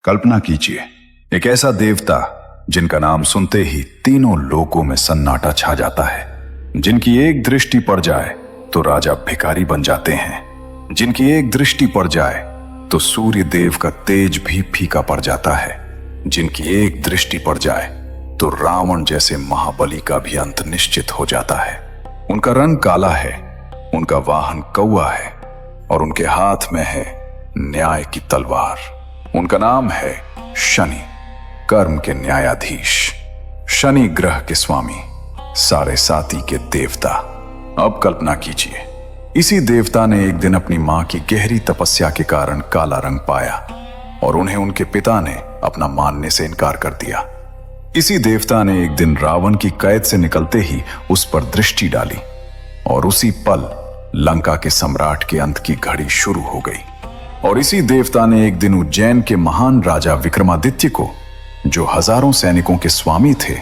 कल्पना कीजिए, एक ऐसा देवता जिनका नाम सुनते ही तीनों लोकों में सन्नाटा छा जाता है, जिनकी एक दृष्टि पड़ जाए तो राजा भिखारी बन जाते हैं, जिनकी एक दृष्टि पड़ जाए तो सूर्य देव का तेज भी फीका पड़ जाता है, जिनकी एक दृष्टि पड़ जाए तो रावण जैसे महाबली का भी अंत निश्चित हो जाता है। उनका रंग काला है, उनका वाहन कौवा है और उनके हाथ में है न्याय की तलवार। उनका नाम है शनि, कर्म के न्यायाधीश, शनि ग्रह के स्वामी, सारे साथी के देवता। अब कल्पना कीजिए, इसी देवता ने एक दिन अपनी मां की गहरी तपस्या के कारण काला रंग पाया और उन्हें उनके पिता ने अपना मानने से इनकार कर दिया। इसी देवता ने एक दिन रावण की कैद से निकलते ही उस पर दृष्टि डाली और उसी पल लंका के सम्राट के अंत की घड़ी शुरू हो गई। और इसी देवता ने एक दिन उज्जैन के महान राजा विक्रमादित्य को, जो हजारों सैनिकों के स्वामी थे,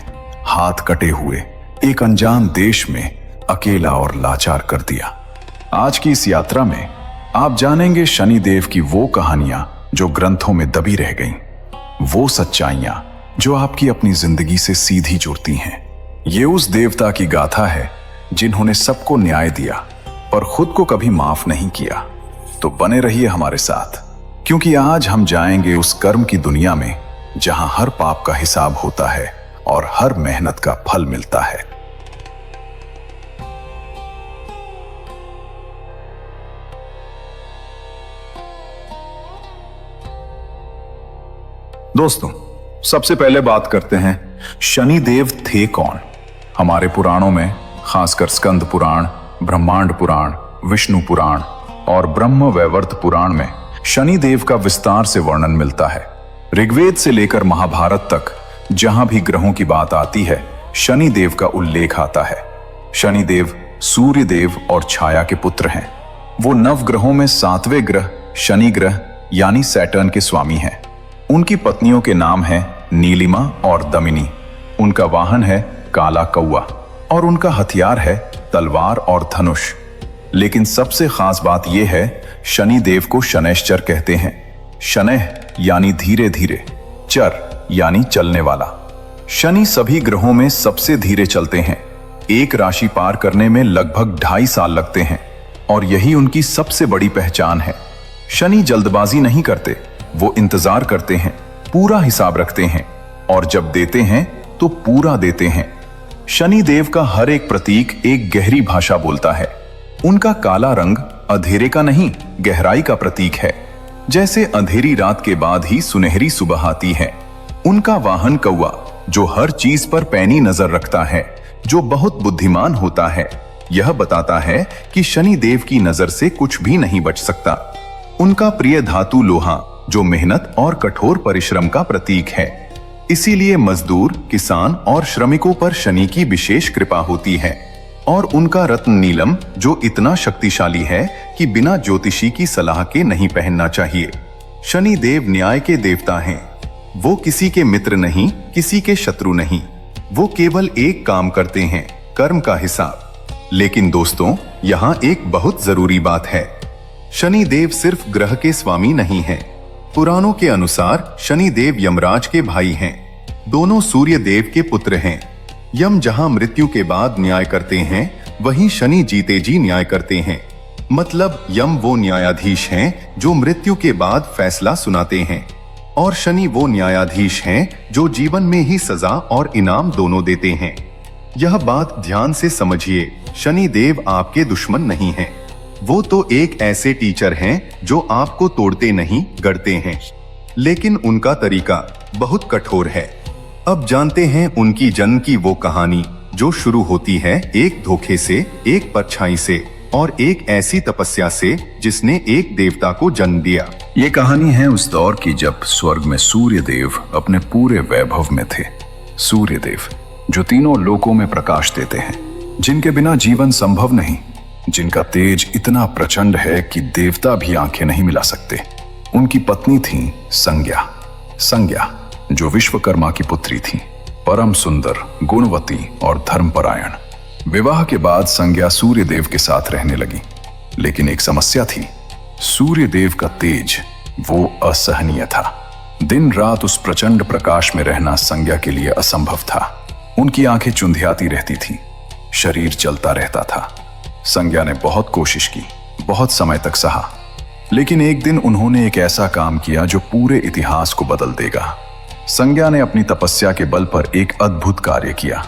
हाथ कटे हुए एक अनजान देश में अकेला और लाचार कर दिया। आज की इस यात्रा में आप जानेंगे शनि देव की वो कहानियां जो ग्रंथों में दबी रह गईं, वो सच्चाइयां जो आपकी अपनी जिंदगी से सीधी जुड़ती हैं। ये उस देवता की गाथा है जिन्होंने सबको न्याय दिया पर खुद को कभी माफ नहीं किया। तो बने रहिए हमारे साथ, क्योंकि आज हम जाएंगे उस कर्म की दुनिया में जहां हर पाप का हिसाब होता है और हर मेहनत का फल मिलता है। दोस्तों, सबसे पहले बात करते हैं शनि देव थे कौन। हमारे पुराणों में, खासकर स्कंद पुराण, ब्रह्मांड पुराण, विष्णु पुराण और ब्रह्म वैवर्त पुराण में शनि देव का विस्तार से वर्णन मिलता है। ऋग्वेद से लेकर महाभारत तक जहां भी ग्रहों की बात आती है, शनि देव का उल्लेख आता है। शनि देव सूर्य देव और छाया के पुत्र हैं। वो नवग्रहों में 7वें ग्रह शनि ग्रह यानी सैटर्न के स्वामी हैं। उनकी पत्नियों के नाम हैं नीलिमा और दमिनी। उनका वाहन है काला कौवा और उनका हथियार है तलवार और धनुष। लेकिन सबसे खास बात यह है, शनि देव को शनैश्चर कहते हैं। शनैः यानी धीरे धीरे, चर यानी चलने वाला। शनि सभी ग्रहों में सबसे धीरे चलते हैं। एक राशि पार करने में लगभग 2.5 साल लगते हैं और यही उनकी सबसे बड़ी पहचान है। शनि जल्दबाजी नहीं करते, वो इंतजार करते हैं, पूरा हिसाब रखते हैं और जब देते हैं तो पूरा देते हैं। शनि देव का हर एक प्रतीक एक गहरी भाषा बोलता है। उनका काला रंग अंधेरे का नहीं, गहराई का प्रतीक है। जैसे अंधेरी रात के बाद ही सुनहरी सुबह आती है। उनका वाहन कौवा, जो हर चीज पर पैनी नजर रखता है, जो बहुत बुद्धिमान होता है। यह बताता है कि शनि देव की नजर से कुछ भी नहीं बच सकता। उनका प्रिय धातु लोहा, जो मेहनत और कठोर परिश्रम का प्रतीक है। इसीलिए मजदूर, किसान और श्रमिकों पर शनि की विशेष कृपा होती है। और उनका रत्न नीलम, जो इतना शक्तिशाली है कि बिना ज्योतिषी की सलाह के नहीं पहनना चाहिए। शनि देव न्याय के देवता हैं। वो किसी के मित्र नहीं, किसी के शत्रु नहीं। वो केवल एक काम करते हैं, कर्म का हिसाब। लेकिन दोस्तों, यहाँ एक बहुत जरूरी बात है। शनि देव सिर्फ ग्रह के स्वामी नहीं हैं। पुराणों के अनुसार शनि देव यमराज के भाई हैं। दोनों सूर्य देव के पुत्र हैं। यम जहां मृत्यु के बाद न्याय करते हैं, वहीं शनि जीते जी न्याय करते हैं। मतलब यम वो न्यायाधीश हैं जो मृत्यु के बाद फैसला सुनाते हैं और शनि वो न्यायाधीश हैं जो जीवन में ही सजा और इनाम दोनों देते हैं। यह बात ध्यान से समझिए, शनि देव आपके दुश्मन नहीं हैं। वो तो एक ऐसे टीचर हैं जो आपको तोड़ते नहीं, गढ़ते हैं। लेकिन उनका तरीका बहुत कठोर है। अब जानते हैं उनकी जन्म की वो कहानी जो शुरू होती है एक धोखे से, एक परछाई से और एक ऐसी तपस्या से जिसने एक देवता को जन्म दिया। ये कहानी है उस दौर की जब स्वर्ग में सूर्य देव अपने पूरे वैभव में थे। सूर्य देव जो तीनों लोकों में प्रकाश देते हैं, जिनके बिना जीवन संभव नहीं, जिनका तेज इतना प्रचंड है कि देवता भी आंखें नहीं मिला सकते। उनकी पत्नी थी संज्ञा। संज्ञा जो विश्वकर्मा की पुत्री थी, परम सुंदर, गुणवती और धर्मपरायण। विवाह के बाद संज्ञा सूर्य देव के साथ रहने लगी, लेकिन एक समस्या थी। सूर्य देव का तेज वो असहनीय था। दिन रात उस प्रचंड प्रकाश में रहना संज्ञा के लिए असंभव था। उनकी आंखें चुंधियाती रहती थीं, शरीर जलता रहता था। संज्ञा ने बहुत कोशिश की, बहुत समय तक सहा, लेकिन एक दिन उन्होंने एक ऐसा काम किया जो पूरे इतिहास को बदल देगा। संज्ञा ने अपनी तपस्या के बल पर एक अद्भुत कार्य किया।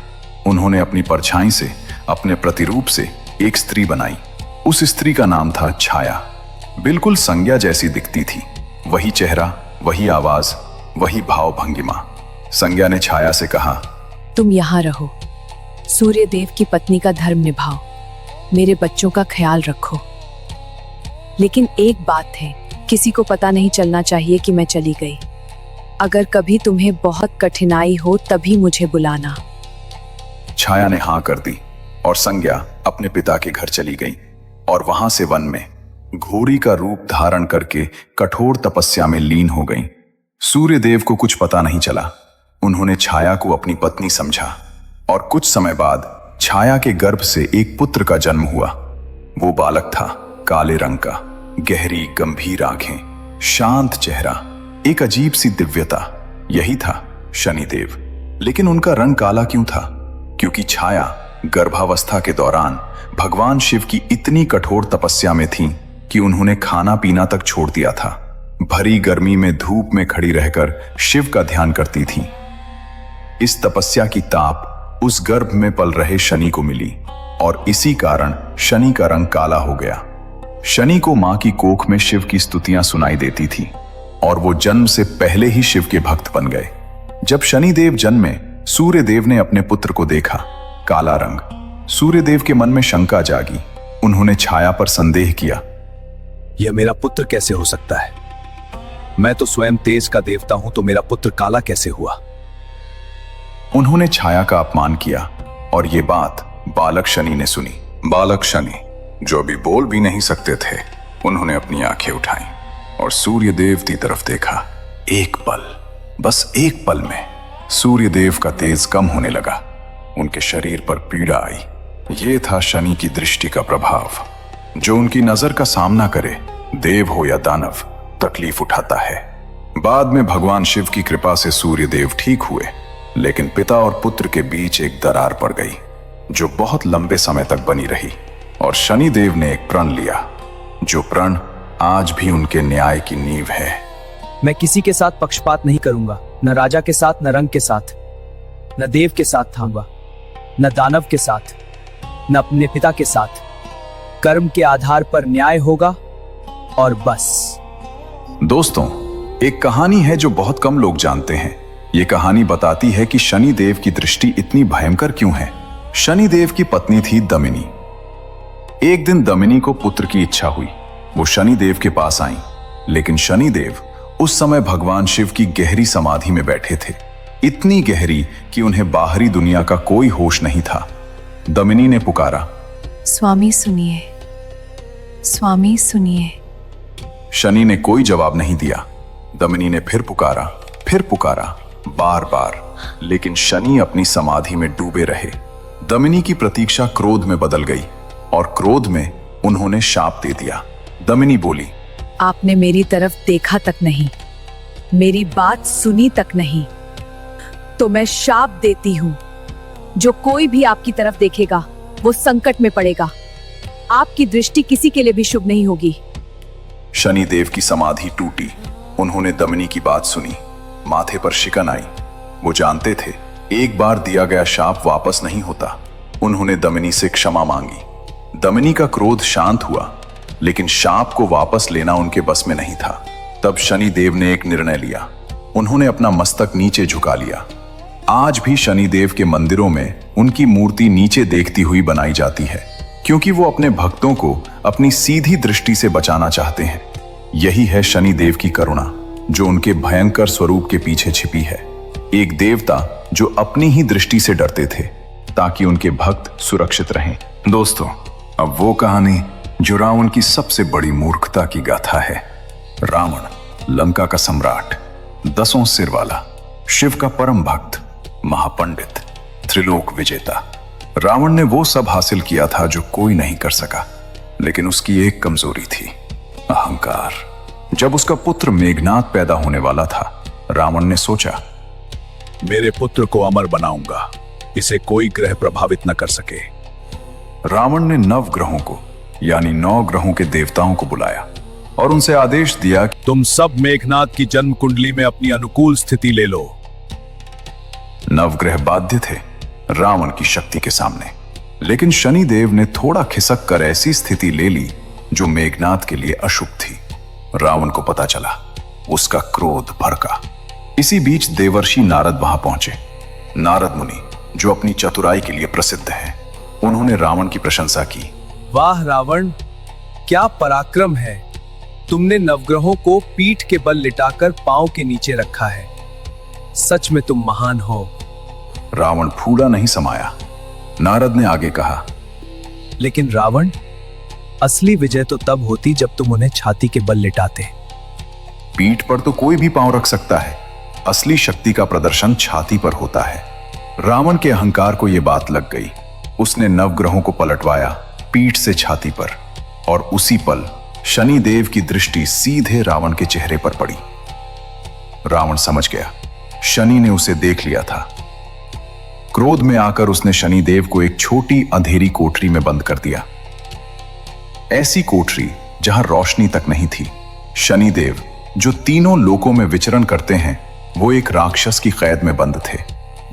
उन्होंने अपनी परछाई से, अपने प्रतिरूप से एक स्त्री बनाई। उस स्त्री का नाम था छाया। बिल्कुल संज्ञा जैसी दिखती थी, वही चेहरा, वही आवाज, वही भाव भंगिमा। संज्ञा ने छाया से कहा, तुम यहाँ रहो, सूर्य देव की पत्नी का धर्म निभाओ, मेरे बच्चों का ख्याल रखो। लेकिन एक बात है, किसी को पता नहीं चलना चाहिए कि मैं चली गई। अगर कभी तुम्हें बहुत कठिनाई हो तभी मुझे बुलाना। छाया ने हाँ कर दी और संज्ञा अपने पिता के घर चली गई और वहां से वन में घोड़ी का रूप धारण करके कठोर तपस्या में लीन हो गई। सूर्य देव को कुछ पता नहीं चला। उन्होंने छाया को अपनी पत्नी समझा और कुछ समय बाद छाया के गर्भ से एक पुत्र का जन्म हुआ। वो बालक था काले रंग का, गहरी गंभीर आंखें, शांत चेहरा, एक अजीब सी दिव्यता। यही था शनिदेव। लेकिन उनका रंग काला क्यों था? क्योंकि छाया गर्भावस्था के दौरान भगवान शिव की इतनी कठोर तपस्या में थी कि उन्होंने खाना पीना तक छोड़ दिया था। भरी गर्मी में धूप में खड़ी रहकर शिव का ध्यान करती थी। इस तपस्या की ताप उस गर्भ में पल रहे शनि को मिली और इसी कारण शनि का रंग काला हो गया। शनि को मां की कोख में शिव की स्तुतियां सुनाई देती थी और वो जन्म से पहले ही शिव के भक्त बन गए। जब शनिदेव जन्मे, सूर्य देव ने अपने पुत्र को देखा, काला रंग। सूर्य देव के मन में शंका जागी। उन्होंने छाया पर संदेह किया, यह मेरा पुत्र कैसे हो सकता है? मैं तो स्वयं तेज का देवता हूं, तो मेरा पुत्र काला कैसे हुआ? उन्होंने छाया का अपमान किया और ये बात बालक शनि ने सुनी। बालक शनि, जो अभी बोल भी नहीं सकते थे, उन्होंने अपनी आंखें उठाई और सूर्य देव की तरफ देखा। एक पल, बस एक पल में सूर्य देव का तेज कम होने लगा। उनके शरीर पर पीड़ा आई। यह था शनि की दृष्टि का प्रभाव। जो उनकी नजर का सामना करे, देव हो या दानव, तकलीफ उठाता है। बाद में भगवान शिव की कृपा से सूर्य देव ठीक हुए, लेकिन पिता और पुत्र के बीच एक दरार पड़ गई जो बहुत लंबे समय तक बनी रही और शनि देव ने एक प्रण लिया, जो प्रण आज भी उनके न्याय की नींव है। मैं किसी के साथ पक्षपात नहीं करूंगा, न राजा के साथ, न रंग के साथ, न देव के साथ थाऊंगा, न दानव के साथ, न अपने पिता के साथ। कर्म के आधार पर न्याय होगा और बस। दोस्तों, एक कहानी है जो बहुत कम लोग जानते हैं। ये कहानी बताती है कि शनि देव की दृष्टि इतनी भयंकर क्यों है। शनि देव की पत्नी थी दमिनी। एक दिन दमिनी को पुत्र की इच्छा हुई। वो शनि देव के पास आई, लेकिन शनि देव उस समय भगवान शिव की गहरी समाधि में बैठे थे, इतनी गहरी कि उन्हें बाहरी दुनिया का कोई होश नहीं था। दमिनी ने पुकारा, स्वामी सुनिए, स्वामी सुनिए। शनि ने कोई जवाब नहीं दिया। दमिनी ने फिर पुकारा, बार बार, लेकिन शनि अपनी समाधि में डूबे रहे। दमिनी की प्रतीक्षा क्रोध में बदल गई और क्रोध में उन्होंने शाप दे दिया। दमिनी बोली, आपने मेरी तरफ देखा तक नहीं, मेरी बात सुनी तक नहीं, तो मैं शाप देती हूं। जो कोई भी आपकी तरफ देखेगा वो संकट में पड़ेगा। आपकी दृष्टि किसी के लिए भी शुभ नहीं होगी। शनि देव की समाधि टूटी। उन्होंने दमिनी की बात सुनी। माथे पर शिकन आई। वो जानते थे एक बार दिया गया शाप वापस नहीं होता। उन्होंने दमिनी से क्षमा मांगी। दमिनी का क्रोध शांत हुआ, लेकिन शाप को वापस लेना उनके बस में नहीं था। तब शनि देव ने एक निर्णय लिया। उन्होंने अपना मस्तक नीचे झुका लिया। आज भी शनि देव के मंदिरों में उनकी मूर्ति नीचे देखती हुई बनाई जाती है, क्योंकि वो अपने भक्तों को अपनी सीधी दृष्टि से बचाना चाहते हैं। यही है शनि देव की करुणा, जो उनके भयंकर स्वरूप के पीछे छिपी है। एक देवता जो अपनी ही दृष्टि से डरते थे ताकि उनके भक्त सुरक्षित रहें। दोस्तों, अब वो कहानी जो रावण की सबसे बड़ी मूर्खता की गाथा है। रावण, लंका का सम्राट, 10 सिर वाला, शिव का परम भक्त, महापंडित, त्रिलोक विजेता। रावण ने वो सब हासिल किया था जो कोई नहीं कर सका, लेकिन उसकी एक कमजोरी थी, अहंकार। जब उसका पुत्र मेघनाद पैदा होने वाला था, रावण ने सोचा, मेरे पुत्र को अमर बनाऊंगा, इसे कोई ग्रह प्रभावित न कर सके। रावण ने नवग्रहों को यानी 9 ग्रहों के देवताओं को बुलाया और उनसे आदेश दिया कि तुम सब मेघनाद की जन्म कुंडली में अपनी अनुकूल स्थिति ले लो। नवग्रह बाध्य थे रावण की शक्ति के सामने, लेकिन शनिदेव ने थोड़ा खिसक कर ऐसी स्थिति ले ली जो मेघनाद के लिए अशुभ थी। रावण को पता चला, उसका क्रोध भड़का। इसी बीच देवर्षि नारद वहां पहुंचे। नारद मुनि जो अपनी चतुराई के लिए प्रसिद्ध हैं, उन्होंने रावण की प्रशंसा की। वाह रावण, क्या पराक्रम है। तुमने नवग्रहों को पीठ के बल लिटाकर पांव के नीचे रखा है। सच में तुम महान हो। रावण फूला नहीं समाया। नारद ने आगे कहा, लेकिन रावण, असली विजय तो तब होती जब तुम उन्हें छाती के बल लिटाते। पीठ पर तो कोई भी पांव रख सकता है, असली शक्ति का प्रदर्शन छाती पर होता है। रावण के अहंकार को यह बात लग गई। उसने नवग्रहों को पलटवाया पीठ से छाती पर, और उसी पल शनिदेव की दृष्टि सीधे रावण के चेहरे पर पड़ी। रावण समझ गया, शनि ने उसे देख लिया था। क्रोध में आकर उसने शनिदेव को एक छोटी अंधेरी कोठरी में बंद कर दिया, ऐसी कोठरी जहां रोशनी तक नहीं थी। शनिदेव जो तीनों लोकों में विचरण करते हैं, वो एक राक्षस की कैद में बंद थे।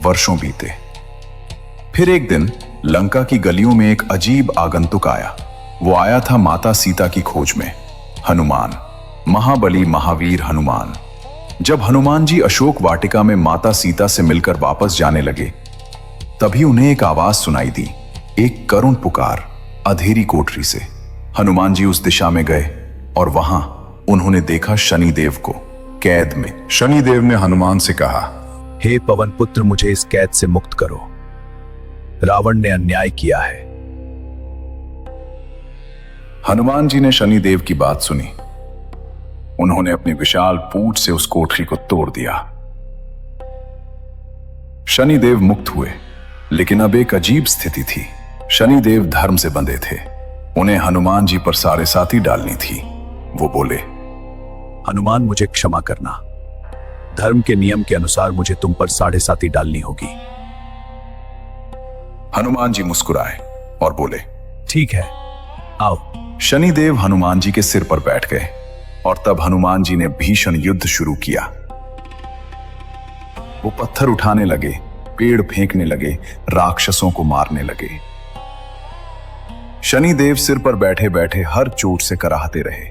वर्षों बीते। फिर एक दिन लंका की गलियों में एक अजीब आगंतुक आया। वो आया था माता सीता की खोज में। हनुमान, महाबली महावीर हनुमान। जब हनुमान जी अशोक वाटिका में माता सीता से मिलकर वापस जाने लगे, तभी उन्हें एक आवाज सुनाई दी, एक करुण पुकार अंधेरी कोठरी से। हनुमान जी उस दिशा में गए और वहां उन्होंने देखा शनिदेव को कैद में। शनिदेव ने हनुमान से कहा, हे पवन पुत्र, मुझे इस कैद से मुक्त करो। रावण ने अन्याय किया है। हनुमान जी ने शनिदेव की बात सुनी। उन्होंने अपनी विशाल पूंछ से उस कोठरी को तोड़ दिया। शनिदेव मुक्त हुए, लेकिन अब एक अजीब स्थिति थी। शनिदेव धर्म से बंधे थे। उन्हें हनुमान जी पर साढ़े साती डालनी थी। वो बोले, हनुमान, मुझे क्षमा करना। धर्म के नियम के अनुसार मुझे तुम पर साढ़े साती डालनी होगी। हनुमान जी मुस्कुराए और बोले, ठीक है, आओ। शनिदेव हनुमान जी के सिर पर बैठ गए और तब हनुमान जी ने भीषण युद्ध शुरू किया। वो पत्थर उठाने लगे, पेड़ फेंकने लगे, राक्षसों को मारने लगे। शनिदेव सिर पर बैठे बैठे हर चोट से कराहते रहे।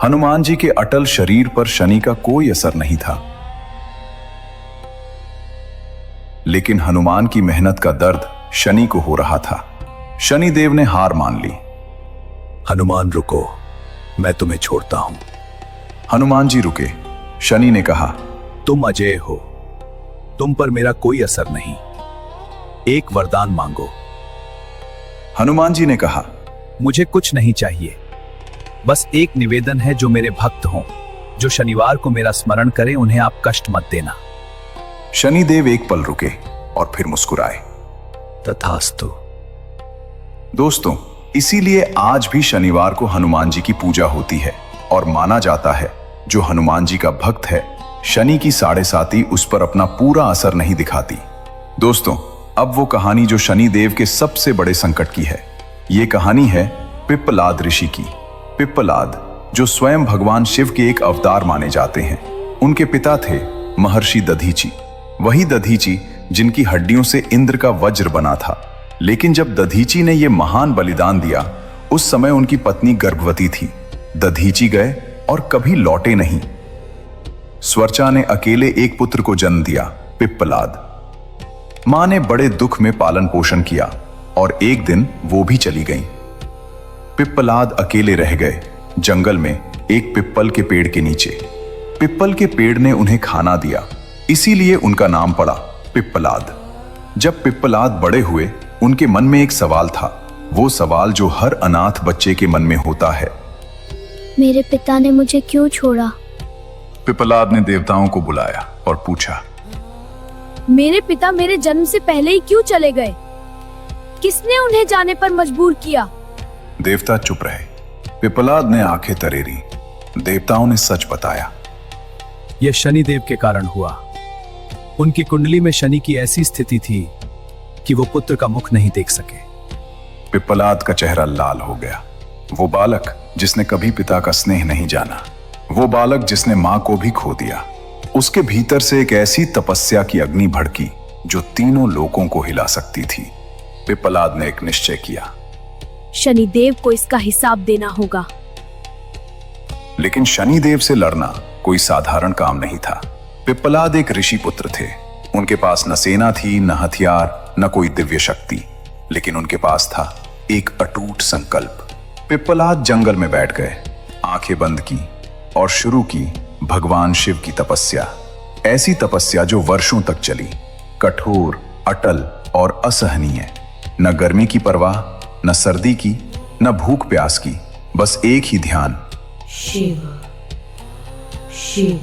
हनुमान जी के अटल शरीर पर शनि का कोई असर नहीं था, लेकिन हनुमान की मेहनत का दर्द शनि को हो रहा था। शनिदेव ने हार मान ली। हनुमान रुको, मैं तुम्हें छोड़ता हूं। हनुमान जी रुके। शनि ने कहा, तुम अजय हो, तुम पर मेरा कोई असर नहीं। एक वरदान मांगो। हनुमान जी ने कहा, मुझे कुछ नहीं चाहिए, बस एक निवेदन है, जो मेरे भक्त हों, जो शनिवार को मेरा स्मरण करें, उन्हें आप कष्ट मत देना। शनिदेव एक पल रुके और फिर मुस्कुराए। तथास्तु। दोस्तों, इसीलिए आज भी शनिवार को हनुमान जी की पूजा होती है और माना जाता है, जो हनुमान जी का भक्त है, शनि की साढ़े साती उस पर अपना पूरा असर नहीं दिखाती। दोस्तों, अब वो कहानी जो शनिदेव के सबसे बड़े संकट की है। ये कहानी है पिप्पलाद ऋषि की। पिप्पलाद जो स्वयं भगवान शिव के एक अवतार माने जाते हैं। उनके पिता थे महर्षि दधीची, वही दधीची जिनकी हड्डियों से इंद्र का वज्र बना था। लेकिन जब दधीची ने यह महान बलिदान दिया, उस समय उनकी पत्नी गर्भवती थी। दधीची गए और कभी लौटे नहीं। स्वर्चा ने अकेले एक पुत्र को जन्म दिया, पिप्पलाद। मां ने बड़े दुख में पालन पोषण किया और एक दिन वो भी चली गईं। पिप्पलाद अकेले रह गए जंगल में एक पिप्पल के पेड़ के नीचे। पिप्पल के पेड़ ने उन्हें खाना दिया, इसीलिए उनका नाम पड़ा पिप्पलाद। जब पिप्पलाद बड़े हुए, उनके मन में एक सवाल था, वो सवाल जो हर अनाथ बच्चे के मन में होता है, मेरे पिता ने मुझे क्यों छोड़ा? पिप्पलाद ने देवताओं को बुलाया और पूछा, मेरे पिता मेरे जन्म से पहले ही क्यों चले गए? किसने उन्हें जाने पर मजबूर किया? देवता चुप रहे। पिप्पलाद ने आंखें तरेरी। देवताओं ने सच बताया। यह शनिदेव के कारण हुआ। उनकी कुंडली में शनि की ऐसी स्थिति थी कि वो पुत्र का मुख नहीं देख सके। पिप्पलाद का चेहरा लाल हो गया। वो बालक जिसने कभी पिता का स्नेह नहीं जाना, वो बालक जिसने मां को भी खो दिया, उसके भीतर से एक ऐसी तपस्या की अग्नि भड़की जो तीनों लोगों को हिला सकती थी। पिप्पलाद ने एक निश्चय किया, शनिदेव को इसका हिसाब देना होगा। लेकिन शनिदेव से लड़ना कोई साधारण काम नहीं था। पिप्पलाद एक ऋषि पुत्र थे। उनके पास न सेना थी, न हथियार, न कोई दिव्य शक्ति, लेकिन उनके पास था एक अटूट संकल्प। पिप्पलाद जंगल में बैठ गए, आंखें बंद की और शुरू की भगवान शिव की तपस्या। ऐसी तपस्या जो वर्षों तक चली, कठोर, अटल और असहनीय। न गर्मी की परवाह, न सर्दी की, न भूख प्यास की, बस एक ही ध्यान, शिव शिव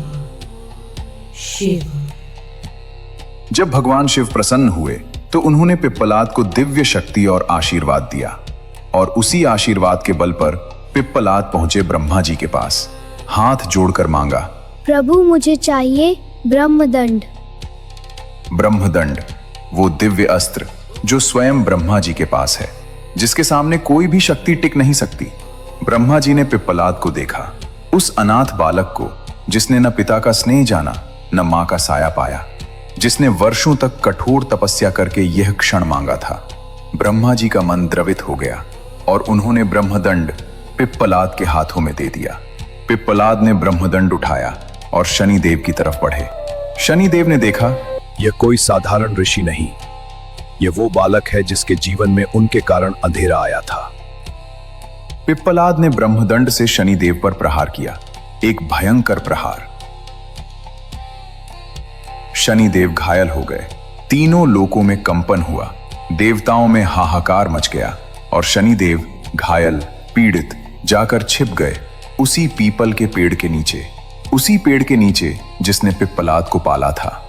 शिव। जब भगवान शिव प्रसन्न हुए तो उन्होंने पिप्पलाद को दिव्य शक्ति और आशीर्वाद दिया, और उसी आशीर्वाद के बल पर पिप्पलाद पहुंचे ब्रह्मा जी के पास। हाथ जोड़कर मांगा, प्रभु मुझे चाहिए ब्रह्मदंड। ब्रह्मदंड, वो दिव्य अस्त्र जो स्वयं ब्रह्मा जी के पास है, जिसके सामने कोई भी शक्ति टिक नहीं सकती। ब्रह्मा जी ने पिप्पलाद को देखा, उस अनाथ बालक को जिसने न पिता का स्नेह जाना, न मां का साया पाया, जिसने वर्षों तक कठोर तपस्या करके यह क्षण मांगा था। ब्रह्मा जी का मन द्रवित हो गया और उन्होंने ब्रह्मदंड पिप्पलाद के हाथों में दे दिया। पिप्पलाद ने ब्रह्मदंड उठाया और शनिदेव की तरफ बढ़े। शनिदेव ने देखा, यह कोई साधारण ऋषि नहीं, यह वो बालक है जिसके जीवन में उनके कारण अंधेरा आया था। पिप्पलाद ने ब्रह्मदंड से शनिदेव पर प्रहार किया, एक भयंकर प्रहार। शनिदेव घायल हो गए। तीनों लोकों में कंपन हुआ, देवताओं में हाहाकार मच गया और शनिदेव घायल, पीड़ित जाकर छिप गए उसी पीपल के पेड़ के नीचे, उसी पेड़ के नीचे जिसने पिप्पलाद को पाला था।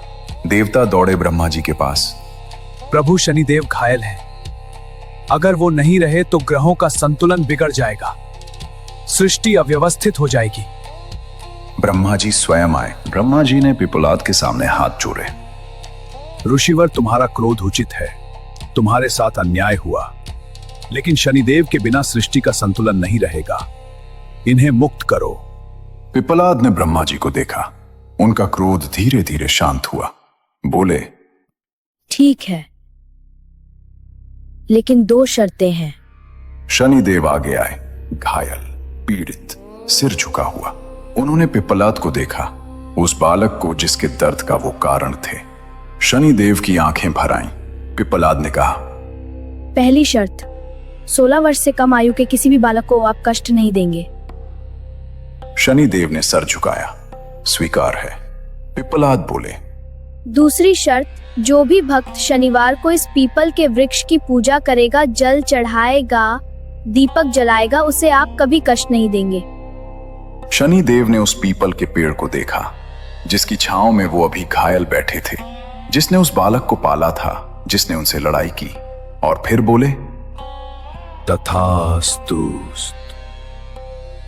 देवता दौड़े ब्रह्मा जी के पास, प्रभु शनिदेव घायल हैं। अगर वो नहीं रहे तो ग्रहों का संतुलन बिगड़ जाएगा, सृष्टि अव्यवस्थित हो जाएगी। ब्रह्मा जी स्वयं आए। ब्रह्मा जी ने पिप्पलाद के सामने हाथ जोड़े। ऋषिवर, तुम्हारा क्रोध उचित है, तुम्हारे साथ अन्याय हुआ, लेकिन शनिदेव के बिना सृष्टि का संतुलन नहीं रहेगा। इन्हें मुक्त करो। पिप्पलाद ने ब्रह्मा जी को देखा, उनका क्रोध धीरे धीरे शांत हुआ। बोले, ठीक है, लेकिन 2 शर्तें हैं। शनिदेव आगे आए, घायल, पीड़ित, सिर झुका हुआ। उन्होंने पिप्पलाद को देखा, उस बालक को जिसके दर्द का वो कारण थे। शनिदेव की आंखें भर आईं। पिप्पलाद ने कहा, पहली शर्त, 16 वर्ष से कम आयु के किसी भी बालक को आप कष्ट नहीं देंगे। शनिदेव ने सर झुकाया, स्वीकार है। पिप्पलाद बोले, दूसरी शर्त, जो भी भक्त शनिवार को इस पीपल के वृक्ष की पूजा करेगा, जल चढ़ाएगा, दीपक जलाएगा, उसे आप कभी कष्ट नहीं देंगे। शनिदेव ने उस पीपल के पेड़ को देखा जिसकी छांव में वो अभी घायल बैठे थे, जिसने उस बालक को पाला था, जिसने उनसे लड़ाई की, और फिर बोले, तथास्तु।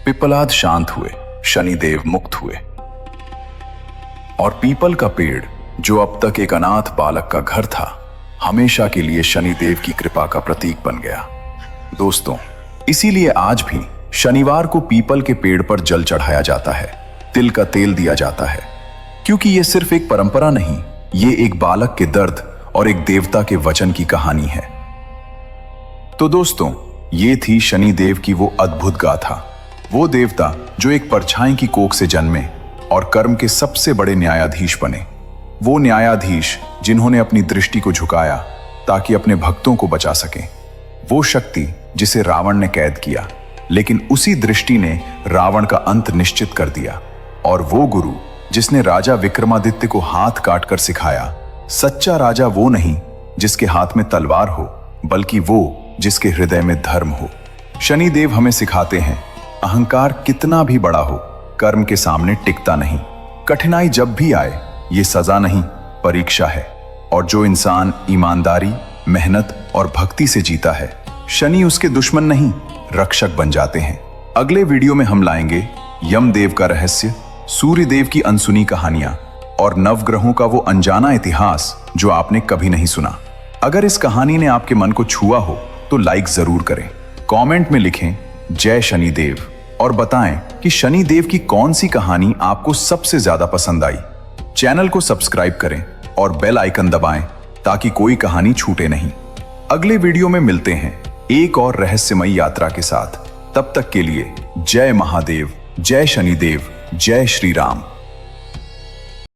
पिप्पलाद शांत हुए, शनिदेव मुक्त हुए, और पीपल का पेड़ जो अब तक एक अनाथ बालक का घर था, हमेशा के लिए शनिदेव की कृपा का प्रतीक बन गया। दोस्तों, इसीलिए आज भी शनिवार को पीपल के पेड़ पर जल चढ़ाया जाता है, तिल का तेल दिया जाता है, क्योंकि यह सिर्फ एक परंपरा नहीं, ये एक बालक के दर्द और एक देवता के वचन की कहानी है। तो दोस्तों, ये थी शनिदेव की वो अद्भुत गाथा। वो देवता जो एक परछाई की कोख से जन्मे और कर्म के सबसे बड़े न्यायाधीश बने। वो न्यायाधीश जिन्होंने अपनी दृष्टि को झुकाया ताकि अपने भक्तों को बचा सकें। वो शक्ति जिसे रावण ने कैद किया, लेकिन उसी दृष्टि ने रावण का अंत निश्चित कर दिया। और वो गुरु जिसने राजा विक्रमादित्य को हाथ काटकर सिखाया, सच्चा राजा वो नहीं जिसके हाथ में तलवार हो, बल्कि वो जिसके हृदय में धर्म हो। शनिदेव हमें सिखाते हैं, अहंकार कितना भी बड़ा हो, कर्म के सामने टिकता नहीं। कठिनाई जब भी आए, ये सजा नहीं, परीक्षा है। और जो इंसान ईमानदारी, मेहनत और भक्ति से जीता है, शनि उसके दुश्मन नहीं, रक्षक बन जाते हैं। अगले वीडियो में हम लाएंगे यमदेव का रहस्य, सूर्यदेव की अनसुनी कहानियां और नवग्रहों का वो अनजाना इतिहास जो आपने कभी नहीं सुना। अगर इस कहानी ने आपके मन को छुआ हो तो लाइक जरूर करें, कमेंट में लिखें जय शनिदेव और बताएं कि शनिदेव की कौन सी कहानी आपको सबसे ज्यादा पसंद आई। चैनल को सब्सक्राइब करें और बेल आइकन दबाएं ताकि कोई कहानी छूटे नहीं। अगले वीडियो में मिलते हैं एक और रहस्यमयी यात्रा के साथ। तब तक के लिए जय महादेव, जय शनिदेव, जय श्री राम।